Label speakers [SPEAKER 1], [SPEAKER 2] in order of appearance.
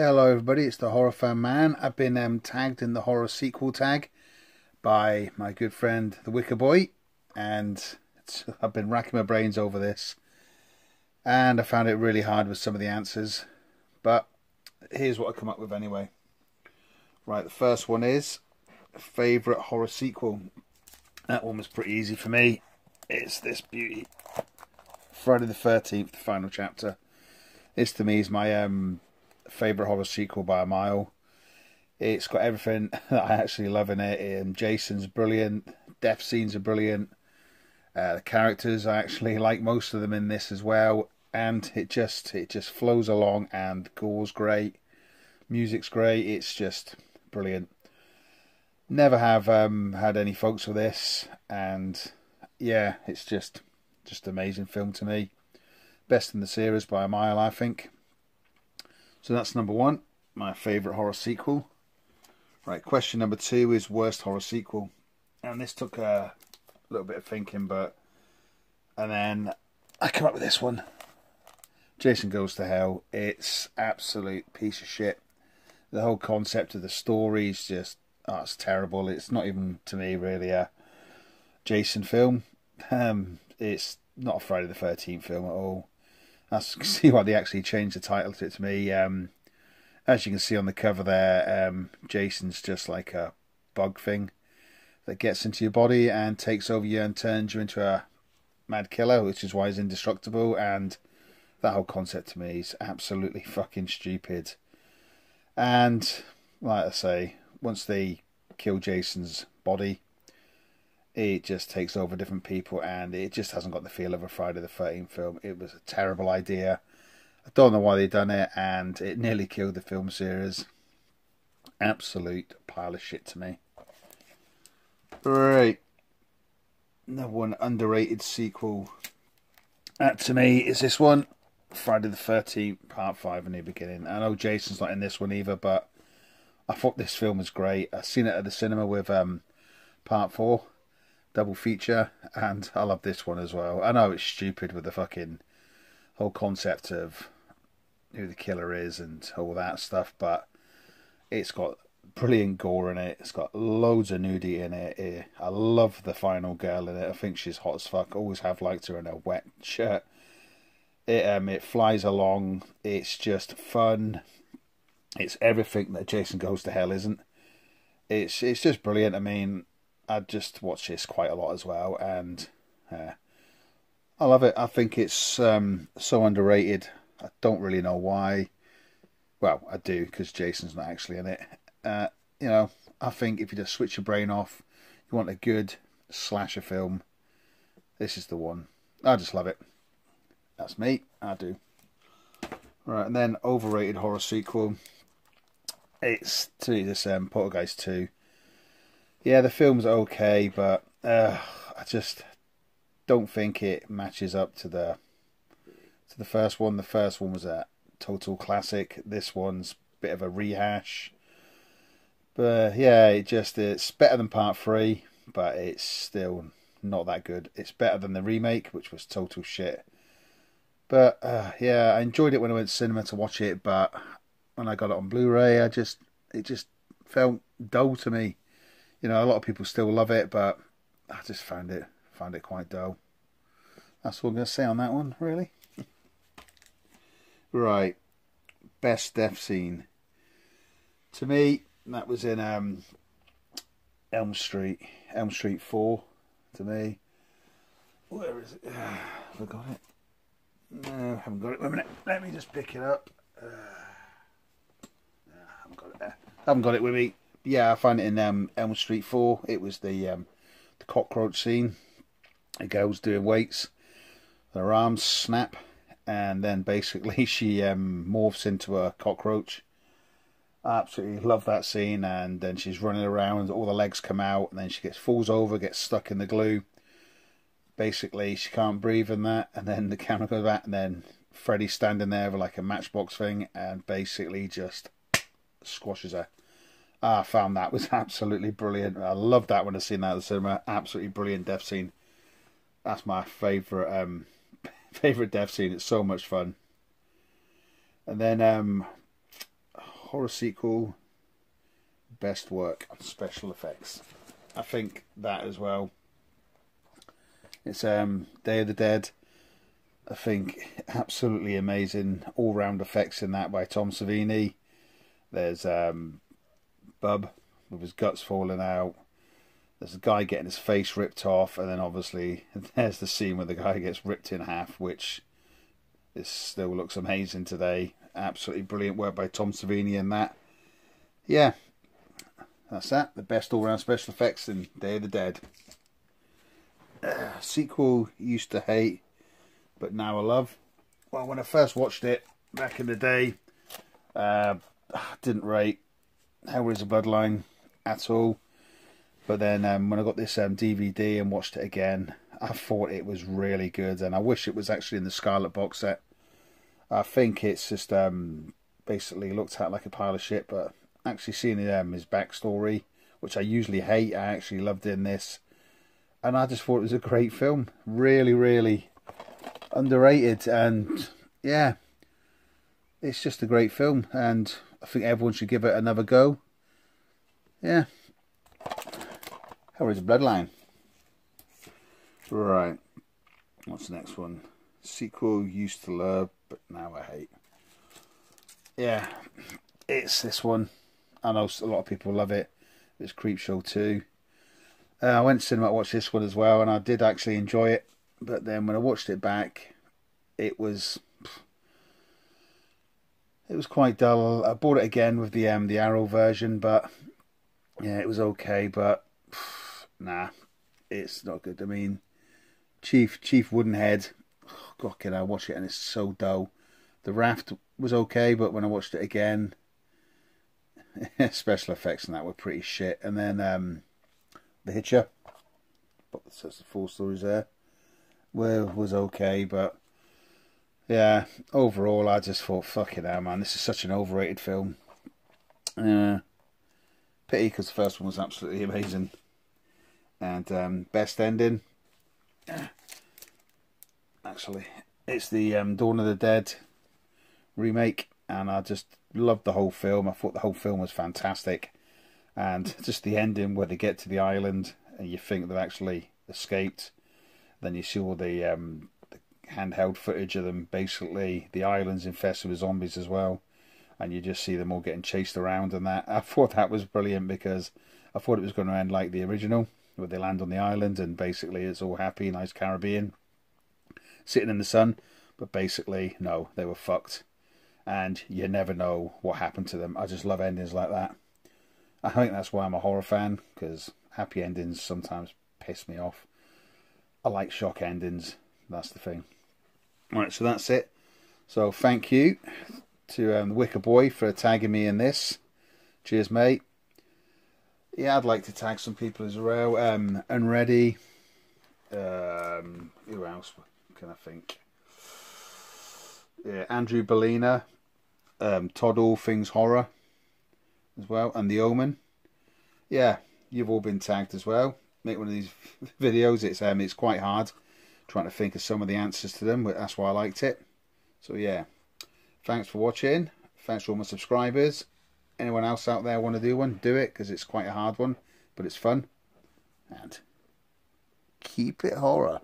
[SPEAKER 1] Hello everybody, it's the HorrorFan-Man. I've been tagged in the horror sequel tag by my good friend the Wicker Boy, and I've been racking my brains over this and I found it really hard with some of the answers, but here's what I come up with anyway. Right, the first one is favourite horror sequel. That one was pretty easy for me. It's this beauty, Friday the 13th, the final chapter. This to me is my favourite horror sequel by a mile. It's got everything that I actually love in it. Jason's brilliant, death scenes are brilliant, the characters I actually like most of them in this as well, and it just flows along, and gore's great, music's great, it's just brilliant. Never have had any faults with this, and yeah, it's just amazing film to me. Best in the series by a mile, I think. So that's number one, my favourite horror sequel. Right, question number two is worst horror sequel. And this took a little bit of thinking, and then I come up with this one. Jason Goes to Hell. It's absolute piece of shit. The whole concept of the story is just, it's terrible. It's not even, to me, really a Jason film. It's not a Friday the 13th film at all. I can see why they actually changed the title to it to me. As you can see on the cover there, Jason's just like a bug thing that gets into your body and takes over you and turns you into a mad killer, which is why he's indestructible. And that whole concept to me is absolutely fucking stupid. And like I say, once they kill Jason's body, it just takes over different people, and it just hasn't got the feel of a Friday the 13th film. It was a terrible idea. I don't know why they done it, and it nearly killed the film series. Absolute pile of shit to me. Right. Another one, underrated sequel. That to me is this one, Friday the 13th, Part 5 in the beginning. I know Jason's not in this one either, but I thought this film was great. I've seen it at the cinema with Part 4. Double feature, and I love this one as well. I know it's stupid with the fucking whole concept of who the killer is and all that stuff, but it's got brilliant gore in it. It's got loads of nudity in it. I love the final girl in it. I think she's hot as fuck. Always have liked her in a wet shirt. It flies along. It's just fun. It's everything that Jason Goes to Hell isn't. It's just brilliant. I mean, I just watch this quite a lot as well, and I love it. I think it's so underrated. I don't really know why. Well, I do, because Jason's not actually in it. You know, I think if you just switch your brain off, you want a good slasher film, this is the one. I just love it. That's me. I do. Right, and then overrated horror sequel. It's to this Poltergeist 2. Yeah, the film's okay, but I just don't think it matches up to the first one. The first one was a total classic. This one's a bit of a rehash. But yeah, it's better than Part 3, but it's still not that good. It's better than the remake, which was total shit. But yeah, I enjoyed it when I went to cinema to watch it, but when I got it on Blu-ray, it just felt dull to me. You know, a lot of people still love it, but I just found it quite dull. That's what I'm going to say on that one, really. Right. Best death scene. To me, that was in Elm Street 4, to me. Where is it? Have I got it? No, I haven't got it. Wait a minute. Let me just pick it up. I haven't got it there. I haven't got it with me. Yeah, I found it in Elm Street 4. It was the cockroach scene. A girl's doing weights. Her arms snap, and then basically she morphs into a cockroach. I absolutely love that scene. And then she's running around, all the legs come out, and then she falls over, gets stuck in the glue. Basically, she can't breathe in that, and then the camera goes back, and then Freddy's standing there with like a matchbox thing, and basically just squashes her. I found that was absolutely brilliant. I loved that when I seen that at the cinema. Absolutely brilliant death scene. That's my favourite death scene. It's so much fun. And then horror sequel, best work on special effects. I think that as well. It's Day of the Dead. I think absolutely amazing all-round effects in that by Tom Savini. There's Bub with his guts falling out. There's a guy getting his face ripped off, and then obviously there's the scene where the guy gets ripped in half, which still looks amazing today. Absolutely brilliant work by Tom Savini in that. Yeah, that's that. The best all-round special effects in Day of the Dead. Sequel used to hate, but now I love. Well, when I first watched it back in the day, didn't rate Hellraiser Bloodline at all. But then when I got this DVD and watched it again, I thought it was really good, and I wish it was actually in the Scarlet box set. I think it's just basically looked at like a pile of shit, but actually seeing his backstory, which I usually hate, I actually loved in this. And I just thought it was a great film. Really, really underrated. And yeah, it's just a great film. And I think everyone should give it another go. Yeah. Hellraiser Bloodline. Right. What's the next one? Sequel used to love, but now I hate. Yeah. It's this one. I know a lot of people love it. It's Creepshow 2. I went to cinema to watch this one as well, and I did actually enjoy it. But then when I watched it back, it was quite dull. I bought it again with the Arrow version, but yeah, it was okay. But nah, it's not good. I mean, Chief Woodenhead. Oh, God, can I watch it and it's so dull. The Raft was okay, but when I watched it again, special effects and that were pretty shit. And then The Hitcher, but the full stories there, was okay, but yeah, overall I just thought, fucking hell, man, this is such an overrated film. Pity, because the first one was absolutely amazing. And best ending, actually, it's the Dawn of the Dead remake, and I just loved the whole film. I thought the whole film was fantastic. And just the ending where they get to the island and you think they've actually escaped. Then you see all the handheld footage of them. Basically, the island's infested with zombies as well. And you just see them all getting chased around and that. I thought that was brilliant because I thought it was going to end like the original, where they land on the island and basically it's all happy, nice Caribbean, sitting in the sun. But basically, no, they were fucked. And you never know what happened to them. I just love endings like that. I think that's why I'm a horror fan, because happy endings sometimes piss me off. I like shock endings, that's the thing. Alright, so that's it. So thank you to the Wicker Boy for tagging me in this. Cheers, mate. Yeah, I'd like to tag some people as well. Unready. Who else can I think? Yeah, Andrew Bellina. Todd All Things Horror as well, and The Omen. Yeah, you've all been tagged as well. Make one of these videos. It's quite hard trying to think of some of the answers to them, but that's why I liked it. So yeah, thanks for watching. Thanks for all my subscribers. Anyone else out there want to do one, do it, because it's quite a hard one, but it's fun. And keep it horror.